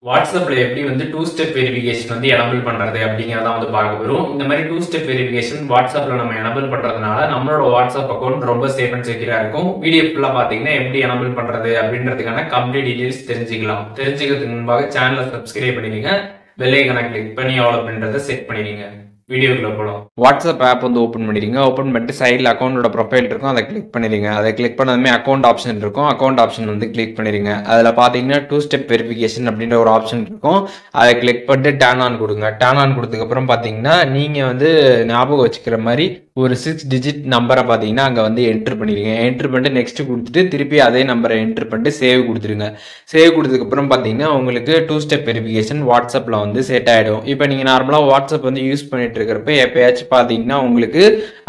வாட்ஸ்அப்ல எப்படி வந்து டூ ஸ்டெப் வெரிஃபிகேஷன் வந்து எனபிள் பண்றது அப்படிங்கிறத வந்து பார்க்க போறோம். இந்த மாதிரி டூ ஸ்டெப் வெரிஃபிகேஷன் வாட்ஸ்அப்ல நம்ம எனபிள் பண்றதுனால நம்மளோட வாட்ஸ்அப் அக்கௌண்ட் ரொம்ப சேஃப் அண்ட் செக்யூரா இருக்கும். வீடியோ ஃபுல்லா பாத்தீங்கன்னா எப்படி எனபிள் பண்றது அப்படின்றதுக்கான கம்ப்ளீட் டீடைல்ஸ் தெரிஞ்சுக்கலாம். தெரிஞ்சுக்கிறதுக்கு முன்பாக சேனலை சப்ஸ்கிரைப் பண்ணிடுங்க, பெல் ஐகானை கிளிக் பண்ணி ஆல் அப்படின்றத செட் பண்ணிடுங்க. வீடியோக்குள்ள போகலாம். வாட்ஸ்அப் ஆப் வந்து ஓப்பன் பண்ணிடுங்க. ஓப்பன் பண்ணிட்டு சைடில் அக்கௌண்டோட ப்ரொஃபைல் இருக்கும், அதை கிளிக் பண்ணிடுங்க. அதை கிளிக் பண்ணதுமே அக்கௌண்ட் ஆப்ஷன் இருக்கும், அக்கௌண்ட் ஆப்ஷன் வந்து கிளிக் பண்ணிடுங்க. அதில் பார்த்தீங்கன்னா டூ ஸ்டெப் வெரிஃபிகேஷன் அப்படின்ற ஒரு ஆப்ஷன் இருக்கும், அதை கிளிக் பண்ணிட்டு டர்ன் ஆன் கொடுங்க. டர்ன் ஆன் கொடுத்ததுக்கப்புறம் பார்த்தீங்கன்னா நீங்கள் வந்து ஞாபகம் வச்சுக்கிற மாதிரி ஒரு 6 டிஜிட் நம்பரை பார்த்தீங்கன்னா அங்கே வந்து என்ட்ரு பண்ணிடுங்க. என்ட்ரு பண்ணிட்டு நெக்ஸ்ட் கொடுத்துட்டு திருப்பி அதே நம்பரை என்ட்ரு பண்ணிட்டு சேவ் கொடுத்துருங்க. சேவ் கொடுத்ததுக்கப்புறம் பார்த்தீங்கன்னா உங்களுக்கு டூ ஸ்டெப் வெரிஃபிகேஷன் வாட்ஸ்அப்பில் வந்து செட் ஆகிடும். இப்போ நீங்கள் நார்மலாக வாட்ஸ்அப் வந்து யூஸ் பண்ணிட்டு இருக்கிறப்ப எப்பயாச்சும் பார்த்தீங்கன்னா உங்களுக்கு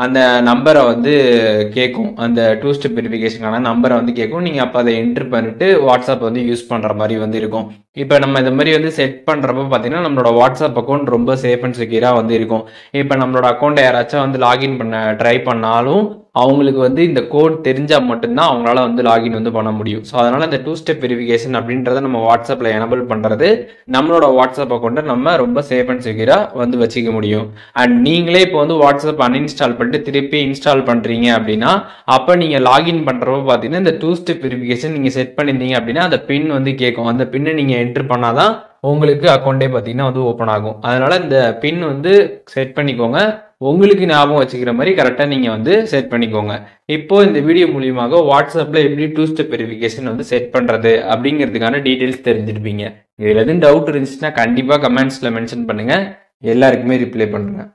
அந்த நம்பரை வந்து கேட்கும், அந்த டூ ஸ்டெப் வெரிஃபிகேஷனுக்கான நம்பரை வந்து கேட்கும். நீங்கள் அப்போ அதை என்ட்ரு பண்ணிட்டு வாட்ஸ்அப் வந்து யூஸ் பண்ணுற மாதிரி வந்து இருக்கும். இப்போ நம்ம இந்த மாதிரி வந்து செட் பண்ணுறப்ப பார்த்தீங்கன்னா நம்மளோட வாட்ஸ்அப் அக்கௌண்ட் ரொம்ப சேஃப் அண்ட் செக்யூராக வந்து இருக்கும். இப்போ நம்மளோட அக்கௌண்ட்டை யாராச்சும் வந்து லாகின் பண்ண ட்ரை பண்ணாலும் அவங்களுக்கு வந்து இந்த கோட் தெரிஞ்சால் மட்டும்தான் அவங்களால வந்து லாகின் வந்து பண்ண முடியும். ஸோ அதனால் இந்த டூ ஸ்டெப் வெரிஃபிகேஷன் அப்படின்றத நம்ம வாட்ஸ்அப்பில் எனபிள் பண்ணுறது நம்மளோட வாட்ஸ்அப் அக்கௌண்ட்டை நம்ம ரொம்ப சேஃப் அண்ட் செக்யூராக வந்து வச்சுக்க முடியும். அண்ட் நீங்களே இப்போ வந்து வாட்ஸ்அப் அன்இன்ஸ்டால் பண்ணிட்டு திருப்பி இன்ஸ்டால் பண்ணுறீங்க அப்படின்னா அப்போ நீங்கள் லாகின் பண்ணுறப்ப பார்த்தீங்கன்னா இந்த டூ ஸ்டெப் வெரிஃபிகேஷன் நீங்கள் செட் பண்ணியிருந்தீங்க அப்படின்னா அந்த பின் வந்து கேட்கும். அந்த பின்னை நீங்கள் என்ட்ரு பண்ணாதான் உங்களுக்கு அக்கௌண்ட்டே பார்த்தீங்கன்னா வந்து ஓப்பன் ஆகும். அதனால இந்த பின் வந்து செட் பண்ணிக்கோங்க, உங்களுக்கு ஞாபகம் வச்சுக்கிற மாதிரி கரெக்டாக நீங்கள் வந்து செட் பண்ணிக்கோங்க. இப்போ இந்த வீடியோ மூலியமாக வாட்ஸ்அப்பில் எப்படி டூ ஸ்டெப் வெரிஃபிகேஷன் வந்து செட் பண்ணுறது அப்படிங்கிறதுக்கான டீட்டெயில்ஸ் தெரிஞ்சிருப்பீங்க. இதில் எதுவும் டவுட் இருந்துச்சுன்னா கண்டிப்பாக கமெண்ட்ஸில் மென்ஷன் பண்ணுங்கள், எல்லாருக்குமே ரிப்ளை பண்ணுறேன்.